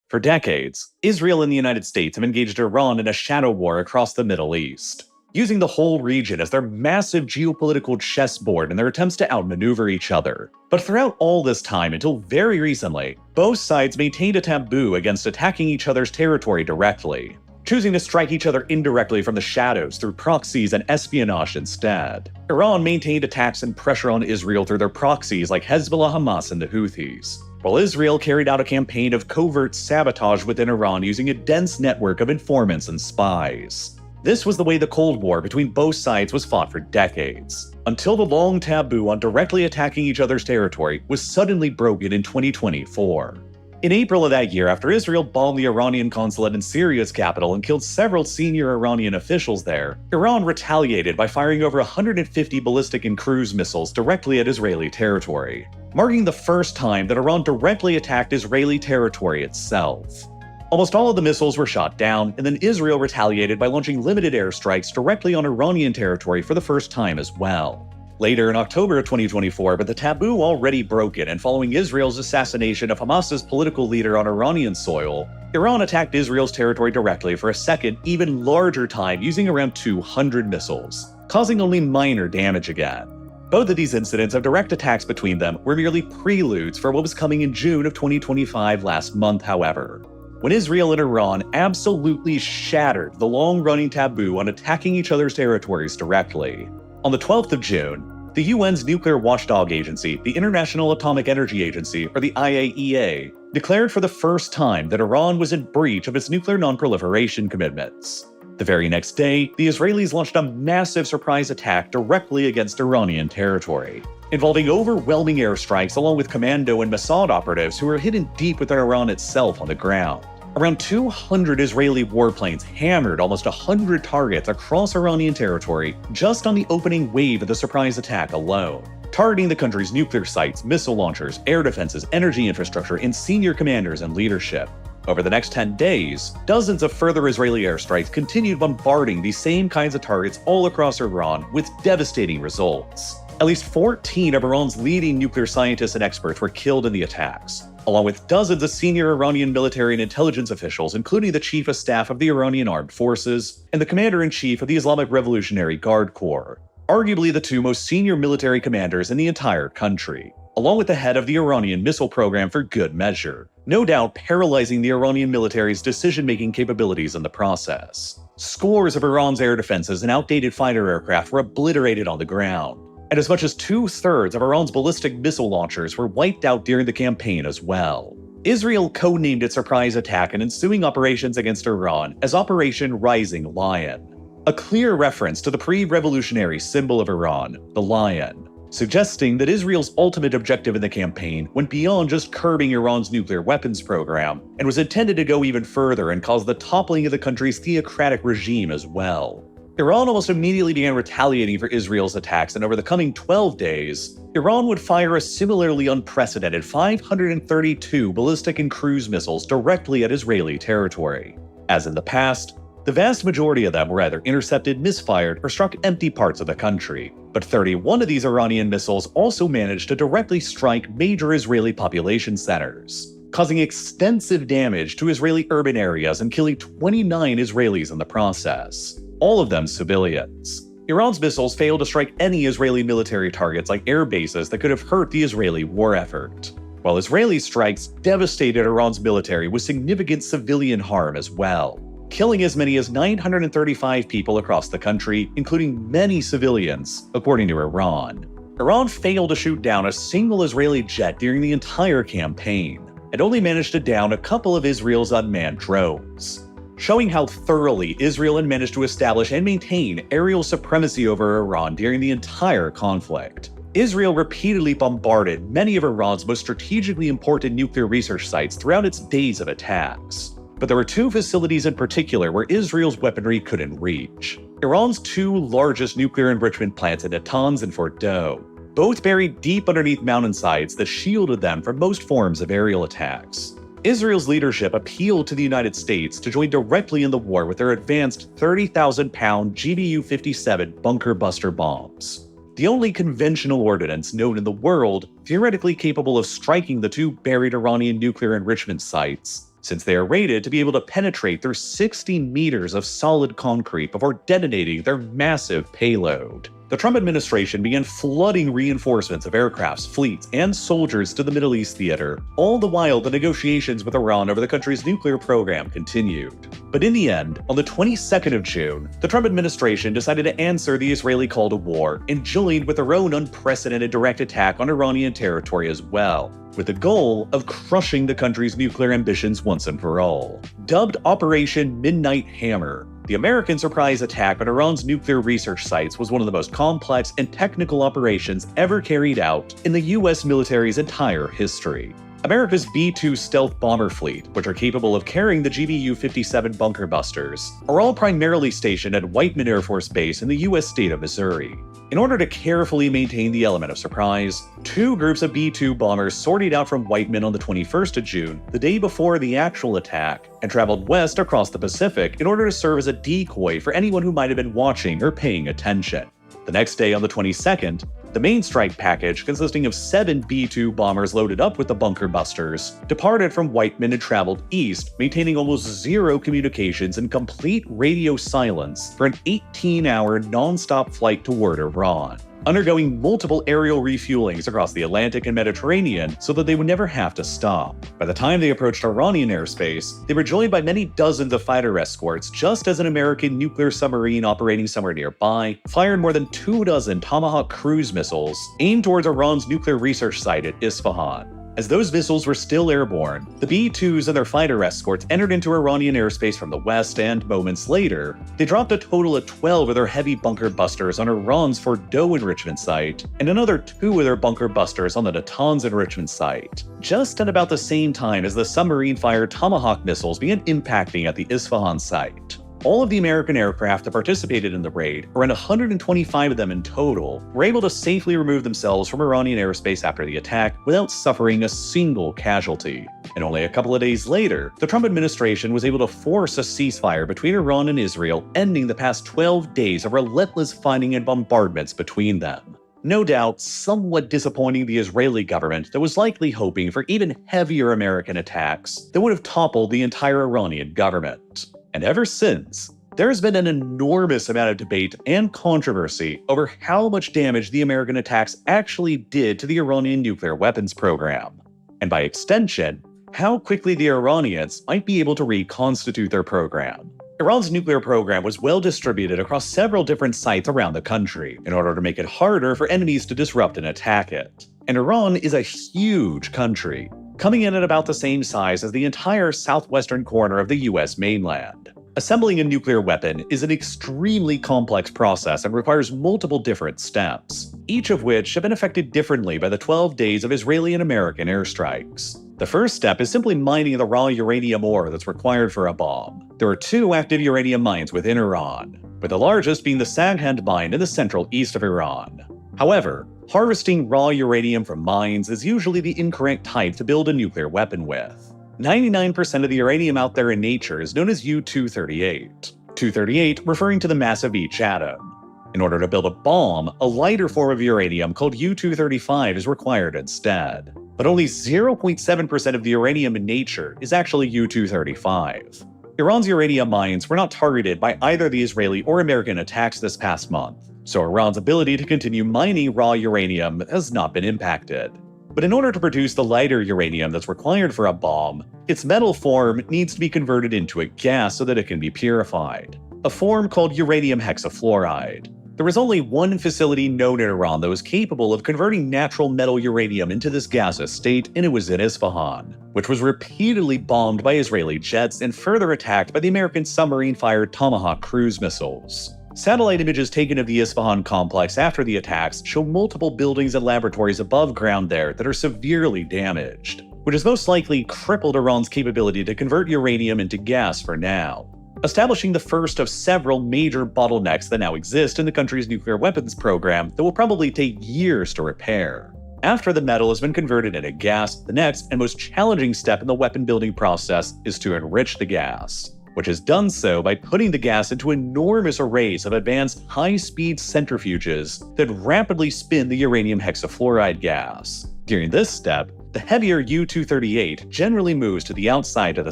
For decades, Israel and the United States have engaged Iran in a shadow war across the Middle East, using the whole region as their massive geopolitical chessboard in their attempts to outmaneuver each other. But throughout all this time, until very recently, both sides maintained a taboo against attacking each other's territory directly, choosing to strike each other indirectly from the shadows through proxies and espionage instead. Iran maintained attacks and pressure on Israel through their proxies like Hezbollah, Hamas, and the Houthis, while Israel carried out a campaign of covert sabotage within Iran using a dense network of informants and spies. This was the way the Cold War between both sides was fought for decades, until the long taboo on directly attacking each other's territory was suddenly broken in 2024. In April of that year, after Israel bombed the Iranian consulate in Syria's capital and killed several senior Iranian officials there, Iran retaliated by firing over 150 ballistic and cruise missiles directly at Israeli territory, marking the first time that Iran directly attacked Israeli territory itself. Almost all of the missiles were shot down, and then Israel retaliated by launching limited airstrikes directly on Iranian territory for the first time as well. Later in October of 2024, with the taboo already broken and following Israel's assassination of Hamas's political leader on Iranian soil, Iran attacked Israel's territory directly for a second, even larger time using around 200 missiles, causing only minor damage again. Both of these incidents of direct attacks between them were merely preludes for what was coming in June of 2025 last month, however, when Israel and Iran absolutely shattered the long-running taboo on attacking each other's territories directly. On the 12th of June, the UN's nuclear watchdog agency, the International Atomic Energy Agency, or the IAEA, declared for the first time that Iran was in breach of its nuclear non-proliferation commitments. The very next day, the Israelis launched a massive surprise attack directly against Iranian territory, involving overwhelming airstrikes along with commando and Mossad operatives who were hidden deep within Iran itself on the ground. Around 200 Israeli warplanes hammered almost 100 targets across Iranian territory just on the opening wave of the surprise attack alone, targeting the country's nuclear sites, missile launchers, air defenses, energy infrastructure, and senior commanders and leadership. Over the next 10 days, dozens of further Israeli airstrikes continued bombarding these same kinds of targets all across Iran with devastating results. At least 14 of Iran's leading nuclear scientists and experts were killed in the attacks, along with dozens of senior Iranian military and intelligence officials, including the Chief of Staff of the Iranian Armed Forces and the Commander-in-Chief of the Islamic Revolutionary Guard Corps, arguably the two most senior military commanders in the entire country, along with the head of the Iranian missile program for good measure, no doubt paralyzing the Iranian military's decision-making capabilities in the process. Scores of Iran's air defenses and outdated fighter aircraft were obliterated on the ground, and as much as 2/3 of Iran's ballistic missile launchers were wiped out during the campaign as well. Israel codenamed its surprise attack and ensuing operations against Iran as Operation Rising Lion, a clear reference to the pre-revolutionary symbol of Iran, the lion, suggesting that Israel's ultimate objective in the campaign went beyond just curbing Iran's nuclear weapons program and was intended to go even further and cause the toppling of the country's theocratic regime as well. Iran almost immediately began retaliating for Israel's attacks, and over the coming 12 days, Iran would fire a similarly unprecedented 532 ballistic and cruise missiles directly at Israeli territory. As in the past, the vast majority of them were either intercepted, misfired, or struck empty parts of the country. But 31 of these Iranian missiles also managed to directly strike major Israeli population centers, causing extensive damage to Israeli urban areas and killing 29 Israelis in the process, all of them civilians. Iran's missiles failed to strike any Israeli military targets like air bases that could have hurt the Israeli war effort, while Israeli strikes devastated Iran's military with significant civilian harm as well, killing as many as 935 people across the country, including many civilians, according to Iran. Iran failed to shoot down a single Israeli jet during the entire campaign, and only managed to down a couple of Israel's unmanned drones, showing how thoroughly Israel had managed to establish and maintain aerial supremacy over Iran during the entire conflict. Israel repeatedly bombarded many of Iran's most strategically important nuclear research sites throughout its days of attacks. But there were two facilities in particular where Israel's weaponry couldn't reach. Iran's two largest nuclear enrichment plants in Natanz and Fordow, both buried deep underneath mountainsides that shielded them from most forms of aerial attacks. Israel's leadership appealed to the United States to join directly in the war with their advanced 30,000-pound GBU-57 bunker buster bombs, the only conventional ordnance known in the world theoretically capable of striking the two buried Iranian nuclear enrichment sites since they are rated to be able to penetrate through 60 meters of solid concrete before detonating their massive payload. The Trump administration began flooding reinforcements of aircrafts, fleets, and soldiers to the Middle East theater, all the while the negotiations with Iran over the country's nuclear program continued. But in the end, on the 22nd of June, the Trump administration decided to answer the Israeli call to war and joined with their own unprecedented direct attack on Iranian territory as well, with the goal of crushing the country's nuclear ambitions once and for all. Dubbed Operation Midnight Hammer, the American surprise attack on Iran's nuclear research sites was one of the most complex and technical operations ever carried out in the US military's entire history. America's B-2 stealth bomber fleet, which are capable of carrying the GBU-57 bunker busters, are all primarily stationed at Whiteman Air Force Base in the US state of Missouri. In order to carefully maintain the element of surprise, two groups of B-2 bombers sorted out from Whiteman on the 21st of June, the day before the actual attack, and traveled west across the Pacific in order to serve as a decoy for anyone who might have been watching or paying attention. The next day, on the 22nd, the main strike package, consisting of 7 B-2 bombers loaded up with the bunker busters, departed from Whiteman and traveled east, maintaining almost zero communications and complete radio silence for an 18-hour non-stop flight toward Iran, undergoing multiple aerial refuelings across the Atlantic and Mediterranean so that they would never have to stop. By the time they approached Iranian airspace, they were joined by many dozens of fighter escorts, just as an American nuclear submarine operating somewhere nearby fired more than 24 Tomahawk cruise missiles aimed towards Iran's nuclear research site at Isfahan. As those missiles were still airborne, the B-2s and their fighter escorts entered into Iranian airspace from the west, and moments later, they dropped a total of 12 of their heavy bunker busters on Iran's Fordow enrichment site, and another 2 of their bunker busters on the Natanz enrichment site, just at about the same time as the submarine-fired Tomahawk missiles began impacting at the Isfahan site. All of the American aircraft that participated in the raid, around 125 of them in total, were able to safely remove themselves from Iranian airspace after the attack without suffering a single casualty. And only a couple of days later, the Trump administration was able to force a ceasefire between Iran and Israel, ending the past 12 days of relentless fighting and bombardments between them. No doubt, somewhat disappointing the Israeli government that was likely hoping for even heavier American attacks that would have toppled the entire Iranian government. And ever since, there's been an enormous amount of debate and controversy over how much damage the American attacks actually did to the Iranian nuclear weapons program, and by extension, how quickly the Iranians might be able to reconstitute their program. Iran's nuclear program was well distributed across several different sites around the country in order to make it harder for enemies to disrupt and attack it. And Iran is a huge country, coming in at about the same size as the entire southwestern corner of the US mainland. Assembling a nuclear weapon is an extremely complex process and requires multiple different steps, each of which have been affected differently by the 12 days of Israeli and American airstrikes. The first step is simply mining the raw uranium ore that's required for a bomb. There are 2 active uranium mines within Iran, with the largest being the Saghand mine in the central east of Iran. However, harvesting raw uranium from mines is usually the incorrect type to build a nuclear weapon with. 99% of the uranium out there in nature is known as U-238. 238 referring to the mass of each atom. In order to build a bomb, a lighter form of uranium called U-235 is required instead. But only 0.7% of the uranium in nature is actually U-235. Iran's uranium mines were not targeted by either the Israeli or American attacks this past month, so Iran's ability to continue mining raw uranium has not been impacted. But in order to produce the lighter uranium that's required for a bomb, its metal form needs to be converted into a gas so that it can be purified, a form called uranium hexafluoride. There was only one facility known in Iran that was capable of converting natural metal uranium into this gaseous state, and it was in Isfahan, which was repeatedly bombed by Israeli jets and further attacked by the American submarine-fired Tomahawk cruise missiles. Satellite images taken of the Isfahan complex after the attacks show multiple buildings and laboratories above ground there that are severely damaged, which has most likely crippled Iran's capability to convert uranium into gas for now, establishing the first of several major bottlenecks that now exist in the country's nuclear weapons program that will probably take years to repair. After the metal has been converted into gas, the next and most challenging step in the weapon building process is to enrich the gas, which is done so by putting the gas into enormous arrays of advanced high-speed centrifuges that rapidly spin the uranium hexafluoride gas. During this step, the heavier U-238 generally moves to the outside of the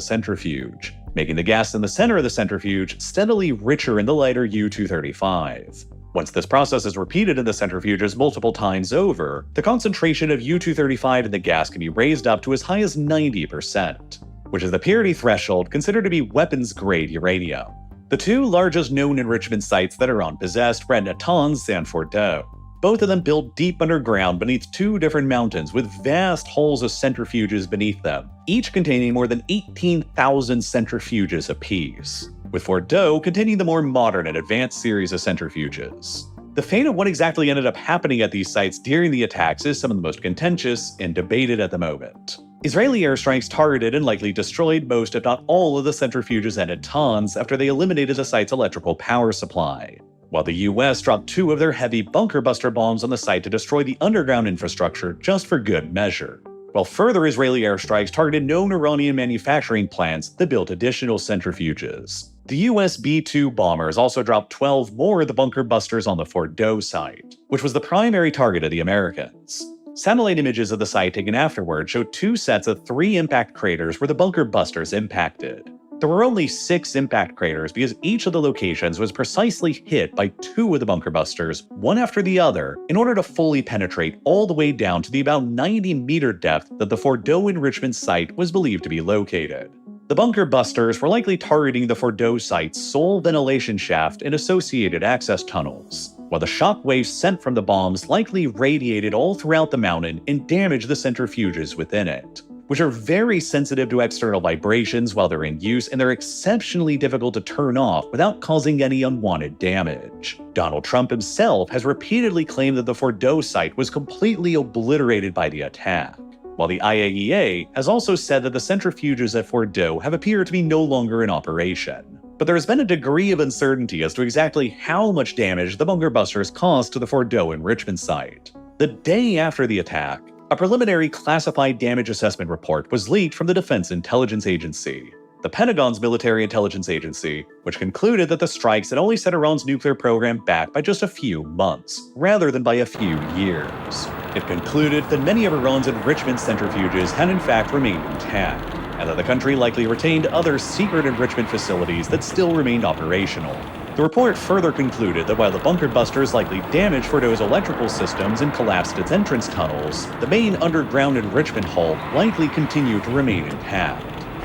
centrifuge, making the gas in the center of the centrifuge steadily richer in the lighter U-235. Once this process is repeated in the centrifuges multiple times over, the concentration of U-235 in the gas can be raised up to as high as 90%, which is the purity threshold considered to be weapons-grade uranium. The two largest known enrichment sites that Iran possessed were at Natanz and Fordow, both of them built deep underground beneath two different mountains with vast halls of centrifuges beneath them, each containing more than 18,000 centrifuges apiece, with Fordow containing the more modern and advanced series of centrifuges. The fate of what exactly ended up happening at these sites during the attacks is some of the most contentious and debated at the moment. Israeli airstrikes targeted and likely destroyed most, if not all, of the centrifuges at Natanz after they eliminated the site's electrical power supply, while the US dropped two of their heavy bunker buster bombs on the site to destroy the underground infrastructure just for good measure, while further Israeli airstrikes targeted known Iranian manufacturing plants that built additional centrifuges. The US B-2 bombers also dropped 12 more of the bunker busters on the Fordow site, which was the primary target of the Americans. Satellite images of the site taken afterward showed two sets of 3 impact craters where the bunker busters impacted. There were only 6 impact craters because each of the locations was precisely hit by 2 of the bunker busters, one after the other, in order to fully penetrate all the way down to the about 90-meter depth that the Fordow enrichment site was believed to be located. The bunker busters were likely targeting the Fordow site's sole ventilation shaft and associated access tunnels, while the shock waves sent from the bombs likely radiated all throughout the mountain and damaged the centrifuges within it, which are very sensitive to external vibrations while they're in use, and they're exceptionally difficult to turn off without causing any unwanted damage. Donald Trump himself has repeatedly claimed that the Fordow site was completely obliterated by the attack, while the IAEA has also said that the centrifuges at Fordow have appeared to be no longer in operation. But there has been a degree of uncertainty as to exactly how much damage the bunker busters caused to the Fordow enrichment site. The day after the attack, a preliminary classified damage assessment report was leaked from the Defense Intelligence Agency, the Pentagon's military intelligence agency, which concluded that the strikes had only set Iran's nuclear program back by just a few months, rather than by a few years. It concluded that many of Iran's enrichment centrifuges had in fact remained intact, and that the country likely retained other secret enrichment facilities that still remained operational. The report further concluded that while the bunker busters likely damaged Fordow's electrical systems and collapsed its entrance tunnels, the main underground enrichment hull likely continued to remain intact.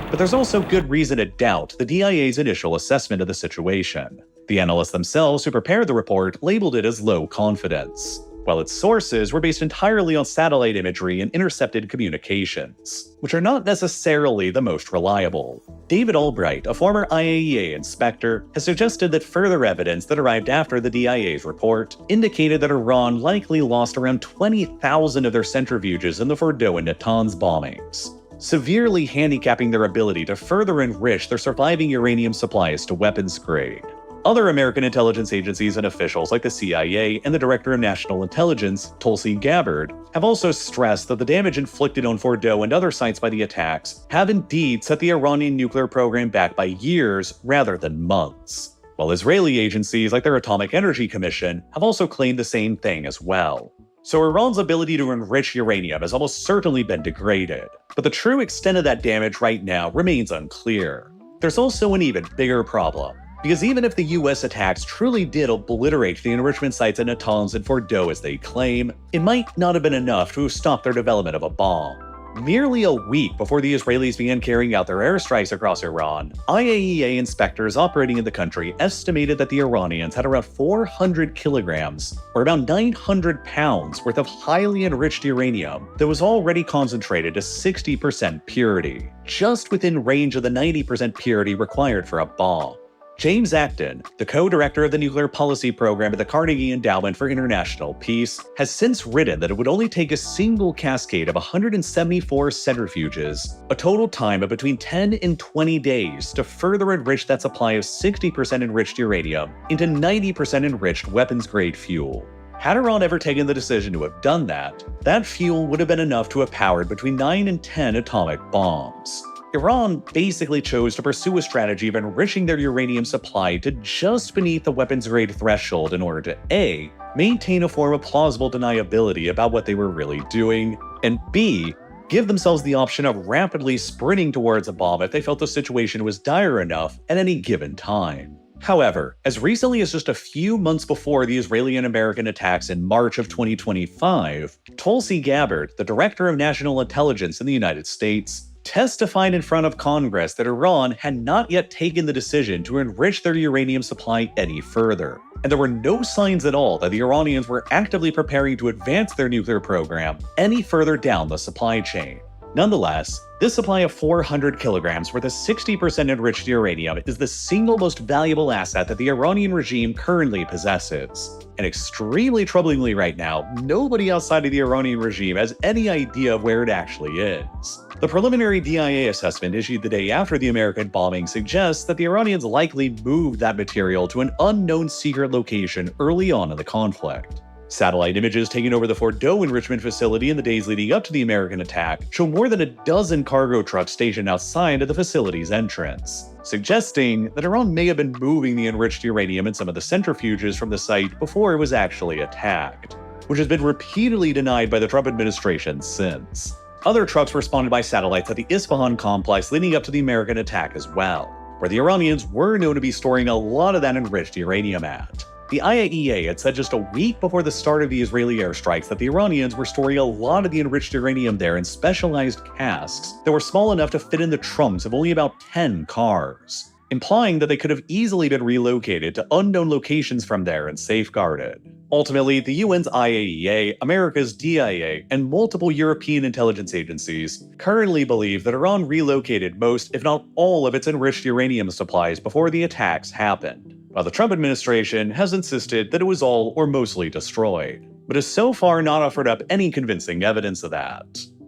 But there's also good reason to doubt the DIA's initial assessment of the situation. The analysts themselves who prepared the report labeled it as low confidence, while its sources were based entirely on satellite imagery and intercepted communications, which are not necessarily the most reliable. David Albright, a former IAEA inspector, has suggested that further evidence that arrived after the DIA's report indicated that Iran likely lost around 20,000 of their centrifuges in the Fordow and Natanz bombings, severely handicapping their ability to further enrich their surviving uranium supplies to weapons grade. Other American intelligence agencies and officials like the CIA and the Director of National Intelligence, Tulsi Gabbard, have also stressed that the damage inflicted on Fordow and other sites by the attacks have indeed set the Iranian nuclear program back by years rather than months, while Israeli agencies like their Atomic Energy Commission have also claimed the same thing as well. So Iran's ability to enrich uranium has almost certainly been degraded, but the true extent of that damage right now remains unclear. There's also an even bigger problem, because even if the US attacks truly did obliterate the enrichment sites at Natanz and Fordow as they claim, it might not have been enough to have stopped their development of a bomb. Merely a week before the Israelis began carrying out their airstrikes across Iran, IAEA inspectors operating in the country estimated that the Iranians had around 400 kilograms, or about 900 pounds, worth of highly enriched uranium that was already concentrated to 60% purity, just within range of the 90% purity required for a bomb. James Acton, the co-director of the nuclear policy program at the Carnegie Endowment for International Peace, has since written that it would only take a single cascade of 174 centrifuges, a total time of between 10 and 20 days, to further enrich that supply of 60% enriched uranium into 90% enriched weapons-grade fuel. Had Iran ever taken the decision to have done that, that fuel would have been enough to have powered between 9 and 10 atomic bombs. Iran basically chose to pursue a strategy of enriching their uranium supply to just beneath the weapons-grade threshold in order to A, maintain a form of plausible deniability about what they were really doing, and B, give themselves the option of rapidly sprinting towards a bomb if they felt the situation was dire enough at any given time. However, as recently as just a few months before the Israeli and American attacks in March of 2025, Tulsi Gabbard, the Director of National Intelligence in the United States, testified in front of Congress that Iran had not yet taken the decision to enrich their uranium supply any further, and there were no signs at all that the Iranians were actively preparing to advance their nuclear program any further down the supply chain. Nonetheless, this supply of 400 kilograms worth of 60% enriched uranium is the single most valuable asset that the Iranian regime currently possesses. And extremely troublingly right now, nobody outside of the Iranian regime has any idea of where it actually is. The preliminary DIA assessment issued the day after the American bombing suggests that the Iranians likely moved that material to an unknown secret location early on in the conflict. Satellite images taken over the Fordow enrichment facility in the days leading up to the American attack show more than a dozen cargo trucks stationed outside of the facility's entrance, suggesting that Iran may have been moving the enriched uranium in some of the centrifuges from the site before it was actually attacked, which has been repeatedly denied by the Trump administration since. Other trucks were spotted by satellites at the Isfahan complex leading up to the American attack as well, where the Iranians were known to be storing a lot of that enriched uranium at. The IAEA had said just a week before the start of the Israeli airstrikes that the Iranians were storing a lot of the enriched uranium there in specialized casks that were small enough to fit in the trunks of only about 10 cars, implying that they could have easily been relocated to unknown locations from there and safeguarded. Ultimately, the UN's IAEA, America's DIA, and multiple European intelligence agencies currently believe that Iran relocated most, if not all, of its enriched uranium supplies before the attacks happened, while the Trump administration has insisted that it was all or mostly destroyed, but has so far not offered up any convincing evidence of that.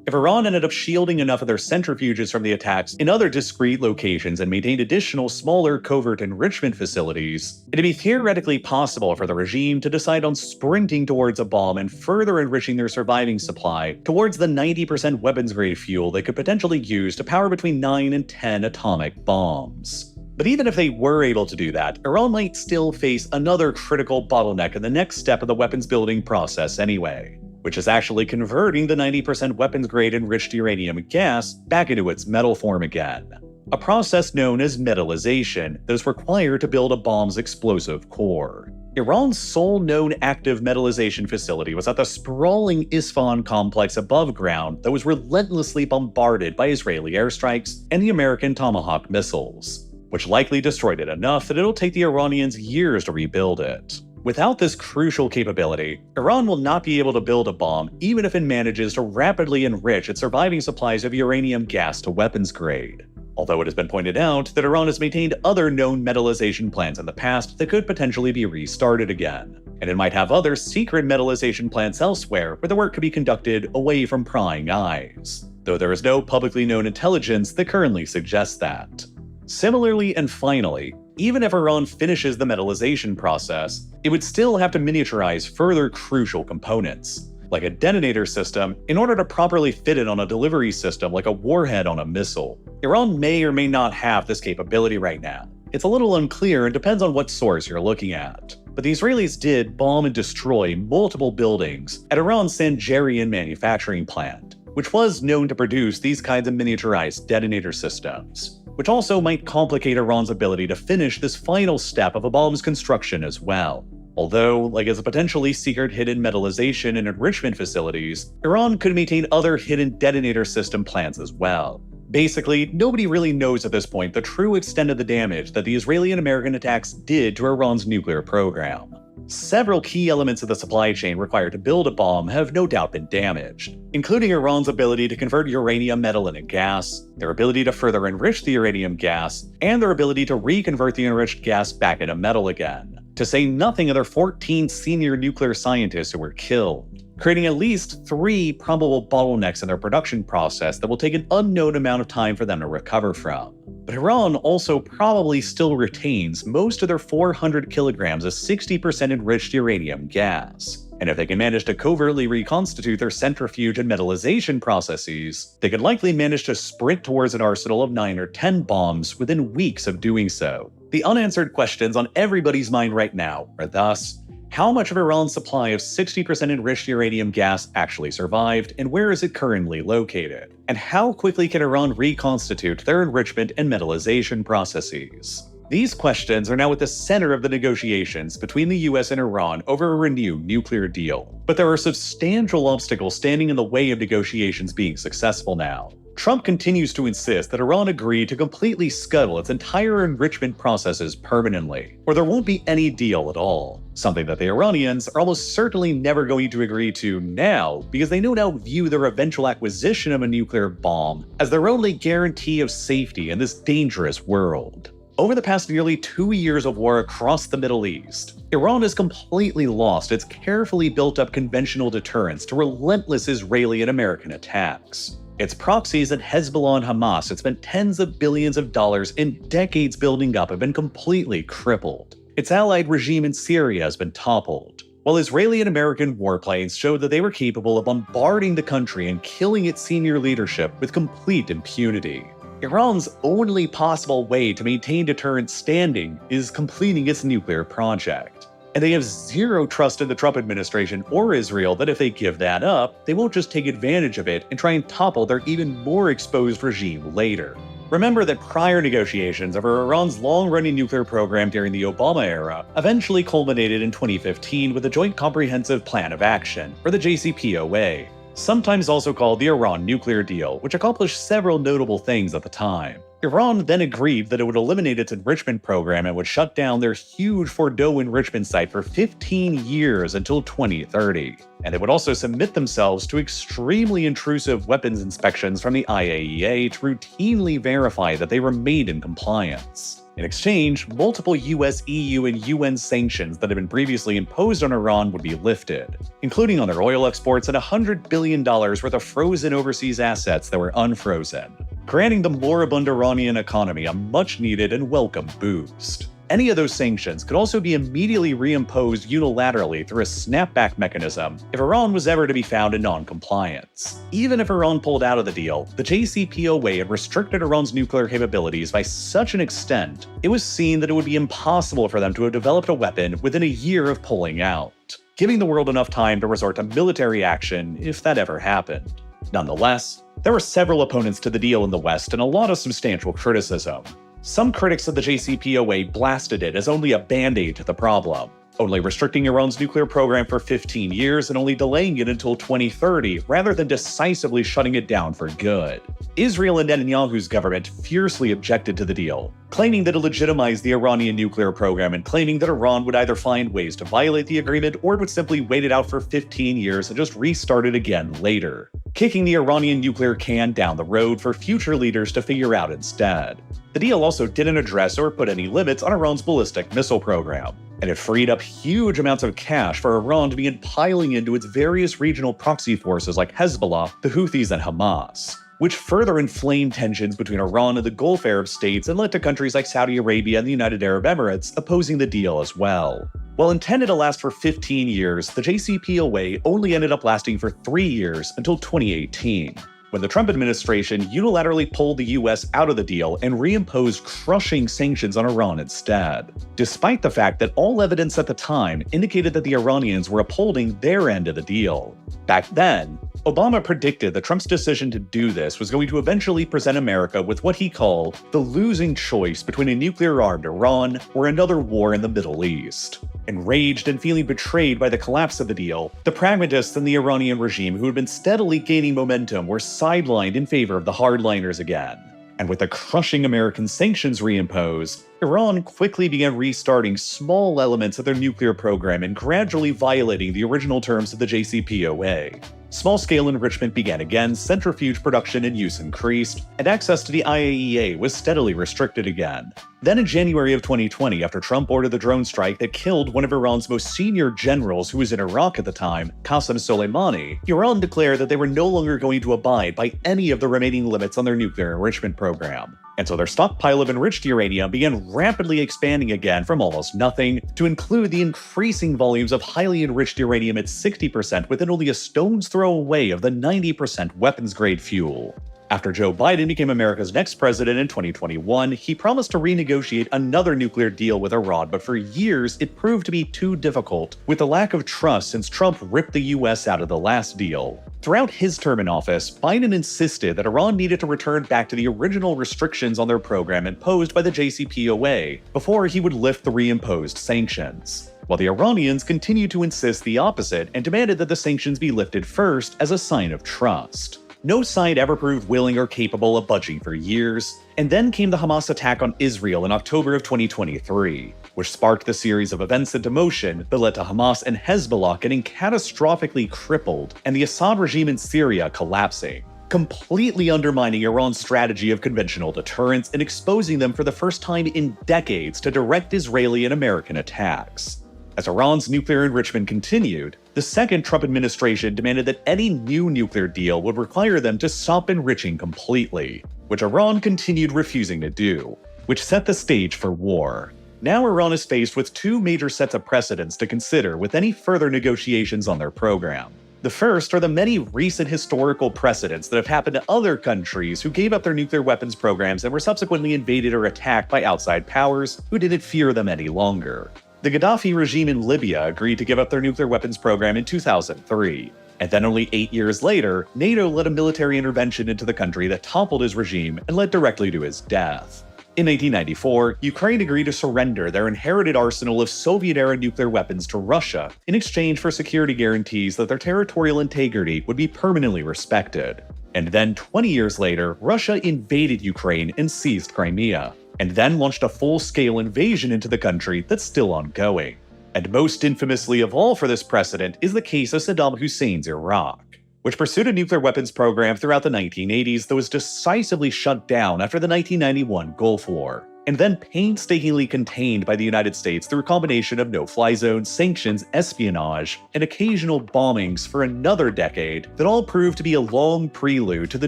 If Iran ended up shielding enough of their centrifuges from the attacks in other discrete locations and maintained additional smaller covert enrichment facilities, it'd be theoretically possible for the regime to decide on sprinting towards a bomb and further enriching their surviving supply towards the 90% weapons-grade fuel they could potentially use to power between 9 and 10 atomic bombs. But even if they were able to do that, Iran might still face another critical bottleneck in the next step of the weapons building process anyway, which is actually converting the 90% weapons-grade enriched uranium gas back into its metal form again, a process known as metallization that is required to build a bomb's explosive core. Iran's sole known active metallization facility was at the sprawling Isfahan complex above ground that was relentlessly bombarded by Israeli airstrikes and the American Tomahawk missiles, which likely destroyed it enough that it'll take the Iranians years to rebuild it. Without this crucial capability, Iran will not be able to build a bomb even if it manages to rapidly enrich its surviving supplies of uranium gas to weapons grade. Although it has been pointed out that Iran has maintained other known metallization plants in the past that could potentially be restarted again, and it might have other secret metallization plants elsewhere where the work could be conducted away from prying eyes, though there is no publicly known intelligence that currently suggests that. Similarly and finally, even if Iran finishes the metallization process, it would still have to miniaturize further crucial components, like a detonator system, in order to properly fit it on a delivery system like a warhead on a missile. Iran may or may not have this capability right now. It's a little unclear and depends on what source you're looking at. But the Israelis did bomb and destroy multiple buildings at Iran's Sanjarian manufacturing plant, which was known to produce these kinds of miniaturized detonator systems, which also might complicate Iran's ability to finish this final step of a bomb's construction as well. Although, like its potentially secret hidden metallization and enrichment facilities, Iran could maintain other hidden detonator system plants as well. Basically, nobody really knows at this point the true extent of the damage that the Israeli and American attacks did to Iran's nuclear program. Several key elements of the supply chain required to build a bomb have no doubt been damaged, including Iran's ability to convert uranium metal into gas, their ability to further enrich the uranium gas, and their ability to reconvert the enriched gas back into metal again, to say nothing of their 14 senior nuclear scientists who were killed, creating at least 3 probable bottlenecks in their production process that will take an unknown amount of time for them to recover from. But Iran also probably still retains most of their 400 kilograms of 60% enriched uranium gas. And if they can manage to covertly reconstitute their centrifuge and metallization processes, they could likely manage to sprint towards an arsenal of 9 or 10 bombs within weeks of doing so. The unanswered questions on everybody's mind right now are thus, How much of Iran's supply of 60% enriched uranium gas actually survived, and where is it currently located? And how quickly can Iran reconstitute their enrichment and metallization processes? These questions are now at the center of the negotiations between the US and Iran over a renewed nuclear deal. But there are substantial obstacles standing in the way of negotiations being successful now. Trump continues to insist that Iran agree to completely scuttle its entire enrichment processes permanently, or there won't be any deal at all. Something that the Iranians are almost certainly never going to agree to now, because they no doubt view their eventual acquisition of a nuclear bomb as their only guarantee of safety in this dangerous world. Over the past nearly 2 years of war across the Middle East, Iran has completely lost its carefully built-up conventional deterrence to relentless Israeli and American attacks. Its proxies at Hezbollah and Hamas had spent tens of billions of dollars and decades building up have been completely crippled. Its allied regime in Syria has been toppled, while Israeli and American warplanes showed that they were capable of bombarding the country and killing its senior leadership with complete impunity. Iran's only possible way to maintain deterrence standing is completing its nuclear project. And they have zero trust in the Trump administration or Israel that if they give that up, they won't just take advantage of it and try and topple their even more exposed regime later. Remember that prior negotiations over Iran's long-running nuclear program during the Obama era eventually culminated in 2015 with the Joint Comprehensive Plan of Action, or the JCPOA, sometimes also called the Iran nuclear deal, which accomplished several notable things at the time. Iran then agreed that it would eliminate its enrichment program and would shut down their huge Fordow enrichment site for 15 years until 2030. And they would also submit themselves to extremely intrusive weapons inspections from the IAEA to routinely verify that they remained in compliance. In exchange, multiple US, EU, and UN sanctions that had been previously imposed on Iran would be lifted, including on their oil exports and $100 billion worth of frozen overseas assets that were unfrozen, granting the moribund Iranian economy a much-needed and welcome boost. Any of those sanctions could also be immediately reimposed unilaterally through a snapback mechanism if Iran was ever to be found in non-compliance. Even if Iran pulled out of the deal, the JCPOA had restricted Iran's nuclear capabilities by such an extent, it was seen that it would be impossible for them to have developed a weapon within a year of pulling out, giving the world enough time to resort to military action if that ever happened. Nonetheless, there were several opponents to the deal in the West and a lot of substantial criticism. Some critics of the JCPOA blasted it as only a band-aid to the problem, only restricting Iran's nuclear program for 15 years and only delaying it until 2030 rather than decisively shutting it down for good. Israel and Netanyahu's government fiercely objected to the deal, claiming that it legitimized the Iranian nuclear program and claiming that Iran would either find ways to violate the agreement or would simply wait it out for 15 years and just restart it again later, kicking the Iranian nuclear can down the road for future leaders to figure out instead. The deal also didn't address or put any limits on Iran's ballistic missile program, and it freed up huge amounts of cash for Iran to begin piling into its various regional proxy forces like Hezbollah, the Houthis, and Hamas, which further inflamed tensions between Iran and the Gulf Arab states and led to countries like Saudi Arabia and the United Arab Emirates opposing the deal as well. While intended to last for 15 years, the JCPOA only ended up lasting for 3 years until 2018. When the Trump administration unilaterally pulled the US out of the deal and reimposed crushing sanctions on Iran instead, despite the fact that all evidence at the time indicated that the Iranians were upholding their end of the deal. Back then, Obama predicted that Trump's decision to do this was going to eventually present America with what he called the losing choice between a nuclear-armed Iran or another war in the Middle East. Enraged and feeling betrayed by the collapse of the deal, the pragmatists in the Iranian regime who had been steadily gaining momentum were sidelined in favor of the hardliners again. And with the crushing American sanctions reimposed, Iran quickly began restarting small elements of their nuclear program and gradually violating the original terms of the JCPOA. Small-scale enrichment began again, centrifuge production and use increased, and access to the IAEA was steadily restricted again. Then in January of 2020, after Trump ordered the drone strike that killed one of Iran's most senior generals who was in Iraq at the time, Qasem Soleimani, Iran declared that they were no longer going to abide by any of the remaining limits on their nuclear enrichment program. And so their stockpile of enriched uranium began rapidly expanding again from almost nothing to include the increasing volumes of highly enriched uranium at 60% within only a stone's throw away of the 90% weapons-grade fuel. After Joe Biden became America's next president in 2021, he promised to renegotiate another nuclear deal with Iran, but for years it proved to be too difficult, with a lack of trust since Trump ripped the US out of the last deal. Throughout his term in office, Biden insisted that Iran needed to return back to the original restrictions on their program imposed by the JCPOA before he would lift the reimposed sanctions, while the Iranians continued to insist the opposite and demanded that the sanctions be lifted first as a sign of trust. No side ever proved willing or capable of budging for years, and then came the Hamas attack on Israel in October of 2023, which sparked the series of events into motion that led to Hamas and Hezbollah getting catastrophically crippled and the Assad regime in Syria collapsing, completely undermining Iran's strategy of conventional deterrence and exposing them for the first time in decades to direct Israeli and American attacks. As Iran's nuclear enrichment continued, the second Trump administration demanded that any new nuclear deal would require them to stop enriching completely, which Iran continued refusing to do, which set the stage for war. Now Iran is faced with two major sets of precedents to consider with any further negotiations on their program. The first are the many recent historical precedents that have happened to other countries who gave up their nuclear weapons programs and were subsequently invaded or attacked by outside powers who didn't fear them any longer. The Gaddafi regime in Libya agreed to give up their nuclear weapons program in 2003, and then only 8 years later, NATO led a military intervention into the country that toppled his regime and led directly to his death. In 1994, Ukraine agreed to surrender their inherited arsenal of Soviet-era nuclear weapons to Russia in exchange for security guarantees that their territorial integrity would be permanently respected. And then 20 years later, Russia invaded Ukraine and seized Crimea, and then launched a full-scale invasion into the country that's still ongoing. And most infamously of all for this precedent is the case of Saddam Hussein's Iraq, which pursued a nuclear weapons program throughout the 1980s that was decisively shut down after the 1991 Gulf War, and then painstakingly contained by the United States through a combination of no-fly zones, sanctions, espionage, and occasional bombings for another decade that all proved to be a long prelude to the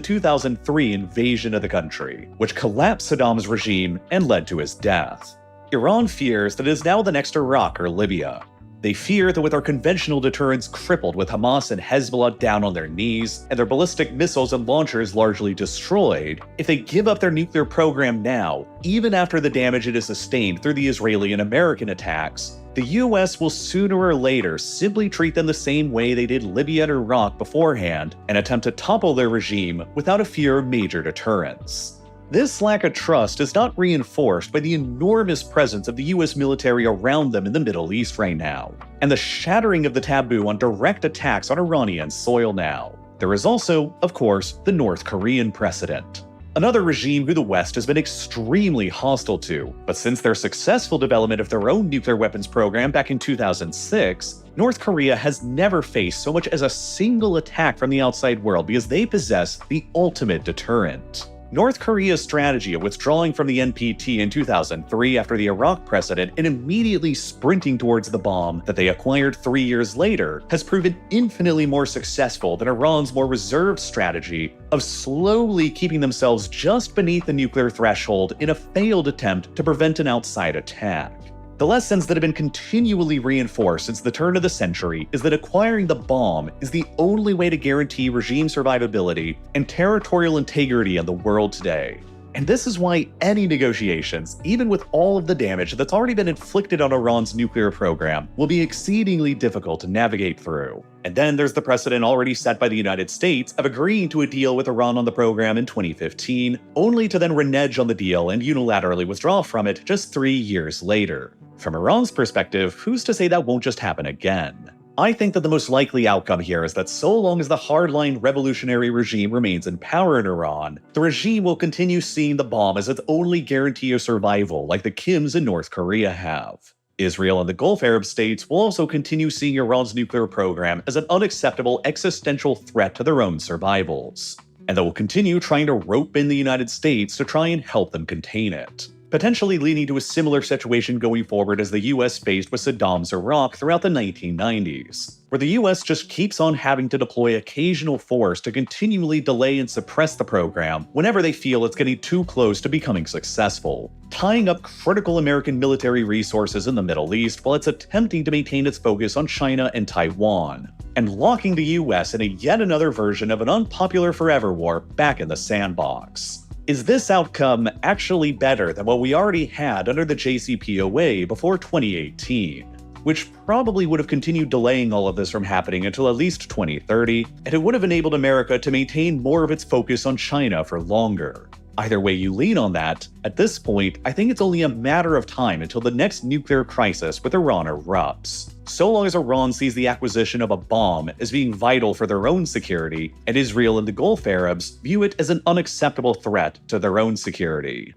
2003 invasion of the country, which collapsed Saddam's regime and led to his death. Iran fears that it is now the next Iraq or Libya. They fear that with our conventional deterrence crippled with Hamas and Hezbollah down on their knees, and their ballistic missiles and launchers largely destroyed, if they give up their nuclear program now, even after the damage it has sustained through the Israeli and American attacks, the US will sooner or later simply treat them the same way they did Libya and Iraq beforehand, and attempt to topple their regime without a fear of major deterrence. This lack of trust is not reinforced by the enormous presence of the US military around them in the Middle East right now, and the shattering of the taboo on direct attacks on Iranian soil now. There is also, of course, the North Korean precedent, another regime who the West has been extremely hostile to, but since their successful development of their own nuclear weapons program back in 2006, North Korea has never faced so much as a single attack from the outside world because they possess the ultimate deterrent. North Korea's strategy of withdrawing from the NPT in 2003 after the Iraq precedent and immediately sprinting towards the bomb that they acquired 3 years later has proven infinitely more successful than Iran's more reserved strategy of slowly keeping themselves just beneath the nuclear threshold in a failed attempt to prevent an outside attack. The lessons that have been continually reinforced since the turn of the century is that acquiring the bomb is the only way to guarantee regime survivability and territorial integrity in the world today. And this is why any negotiations, even with all of the damage that's already been inflicted on Iran's nuclear program, will be exceedingly difficult to navigate through. And then there's the precedent already set by the United States of agreeing to a deal with Iran on the program in 2015, only to then renege on the deal and unilaterally withdraw from it just 3 years later. From Iran's perspective, who's to say that won't just happen again? I think that the most likely outcome here is that so long as the hardline revolutionary regime remains in power in Iran, the regime will continue seeing the bomb as its only guarantee of survival, like the Kims in North Korea have. Israel and the Gulf Arab states will also continue seeing Iran's nuclear program as an unacceptable existential threat to their own survivals, and they will continue trying to rope in the United States to try and help them contain it. potentially leading to a similar situation going forward as the US faced with Saddam's Iraq throughout the 1990s, where the US just keeps on having to deploy occasional force to continually delay and suppress the program whenever they feel it's getting too close to becoming successful, tying up critical American military resources in the Middle East while it's attempting to maintain its focus on China and Taiwan, and locking the US in yet another version of an unpopular forever war back in the sandbox. Is this outcome actually better than what we already had under the JCPOA before 2018? Which probably would have continued delaying all of this from happening until at least 2030, and it would have enabled America to maintain more of its focus on China for longer. Either way you lean on that, at this point, I think it's only a matter of time until the next nuclear crisis with Iran erupts. So long as Iran sees the acquisition of a bomb as being vital for their own security, and Israel and the Gulf Arabs view it as an unacceptable threat to their own security.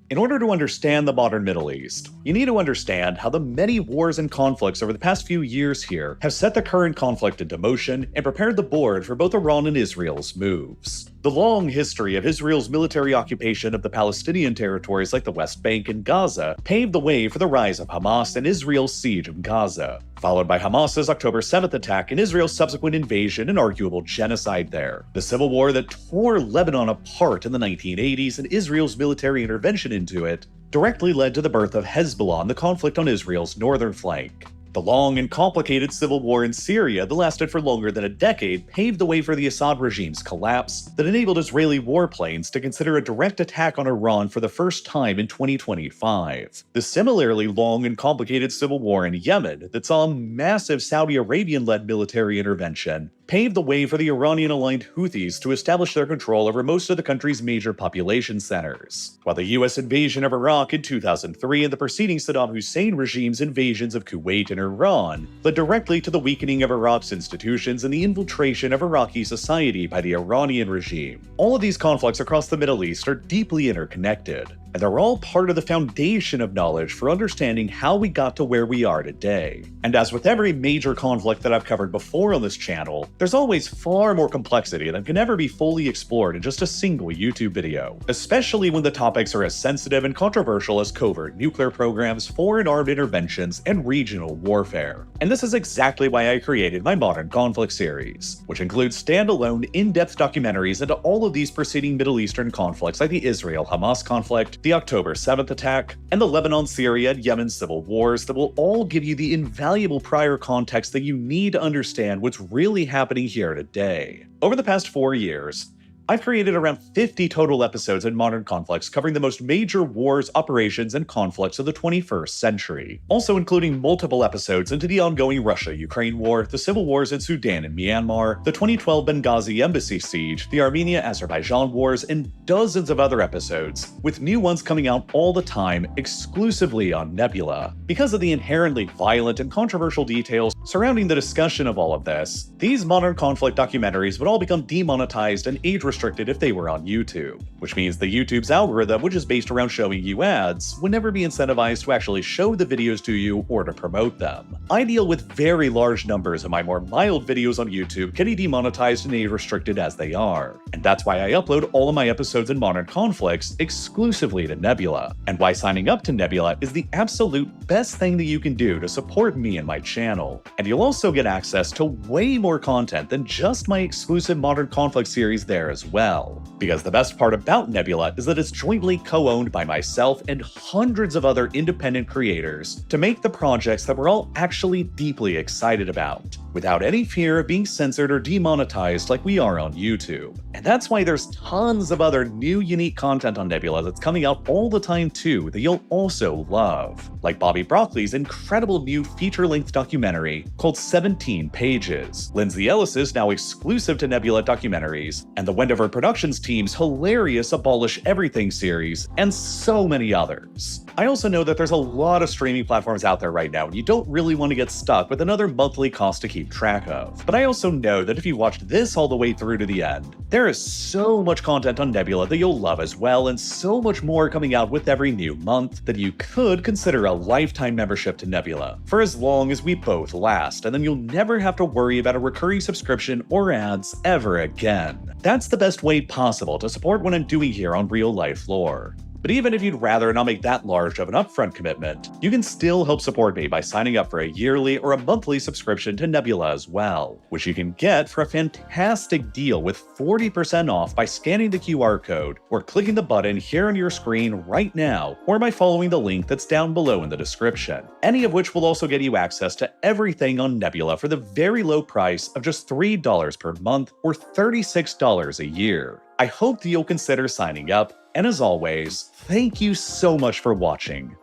In order to understand the modern Middle East, you need to understand how the many wars and conflicts over the past few years here have set the current conflict into motion and prepared the board for both Iran and Israel's moves. The long history of Israel's military occupation of the Palestinian territories like the West Bank and Gaza paved the way for the rise of Hamas and Israel's siege of Gaza, followed by Hamas's October 7th attack and Israel's subsequent invasion and arguable genocide there. The civil war that tore Lebanon apart in the 1980s and Israel's military intervention into it directly led to the birth of Hezbollah and the conflict on Israel's northern flank. The long and complicated civil war in Syria that lasted for longer than a decade paved the way for the Assad regime's collapse that enabled Israeli warplanes to consider a direct attack on Iran for the first time in 2025. The similarly long and complicated civil war in Yemen that saw a massive Saudi Arabian-led military intervention paved the way for the Iranian-aligned Houthis to establish their control over most of the country's major population centers, while the US invasion of Iraq in 2003 and the preceding Saddam Hussein regime's invasions of Kuwait and Iran led directly to the weakening of Iraq's institutions and the infiltration of Iraqi society by the Iranian regime. All of these conflicts across the Middle East are deeply interconnected, and they're all part of the foundation of knowledge for understanding how we got to where we are today. And as with every major conflict that I've covered before on this channel, there's always far more complexity than can ever be fully explored in just a single YouTube video, especially when the topics are as sensitive and controversial as covert nuclear programs, foreign armed interventions, and regional warfare. And this is exactly why I created my Modern Conflict series, which includes standalone, in-depth documentaries into all of these preceding Middle Eastern conflicts like the Israel-Hamas conflict, the October 7th attack, and the Lebanon, Syria, and Yemen civil wars that will all give you the invaluable prior context that you need to understand what's really happening here today. Over the past 4 years, I've created around 50 total episodes in Modern Conflicts covering the most major wars, operations, and conflicts of the 21st century, also including multiple episodes into the ongoing Russia-Ukraine war, the civil wars in Sudan and Myanmar, the 2012 Benghazi embassy siege, the Armenia-Azerbaijan wars, and dozens of other episodes, with new ones coming out all the time exclusively on Nebula. Because of the inherently violent and controversial details surrounding the discussion of all of this, these Modern Conflict documentaries would all become demonetized and age-restricted if they were on YouTube, which means the YouTube's algorithm, which is based around showing you ads, would never be incentivized to actually show the videos to you or to promote them. I deal with very large numbers of my more mild videos on YouTube getting demonetized and age-restricted as they are, and that's why I upload all of my episodes in Modern Conflicts exclusively to Nebula, and why signing up to Nebula is the absolute best thing that you can do to support me and my channel. And you'll also get access to way more content than just my exclusive Modern Conflict series there as well. Because the best part about Nebula is that it's jointly co-owned by myself and hundreds of other independent creators to make the projects that we're all actually deeply excited about, without any fear of being censored or demonetized like we are on YouTube. And that's why there's tons of other new unique content on Nebula that's coming out all the time too that you'll also love, like Bobby Broccoli's incredible new feature-length documentary called 17 Pages, Lindsay Ellis's now exclusive to Nebula documentaries, and the Wendover Productions team's hilarious Abolish Everything series, and so many others. I also know that there's a lot of streaming platforms out there right now, and you don't really want to get stuck with another monthly cost to keep track of. But I also know that if you watched this all the way through to the end, there is so much content on Nebula that you'll love as well, and so much more coming out with every new month that you could consider a lifetime membership to Nebula, for as long as we both last, and then you'll never have to worry about a recurring subscription or ads ever again. That's the best way possible to support what I'm doing here on Real Life Lore. But even if you'd rather not make that large of an upfront commitment, you can still help support me by signing up for a yearly or a monthly subscription to Nebula as well, which you can get for a fantastic deal with 40% off by scanning the QR code or clicking the button here on your screen right now, or by following the link that's down below in the description. Any of which will also get you access to everything on Nebula for the very low price of just $3 per month or $36 a year. I hope that you'll consider signing up, and as always, thank you so much for watching.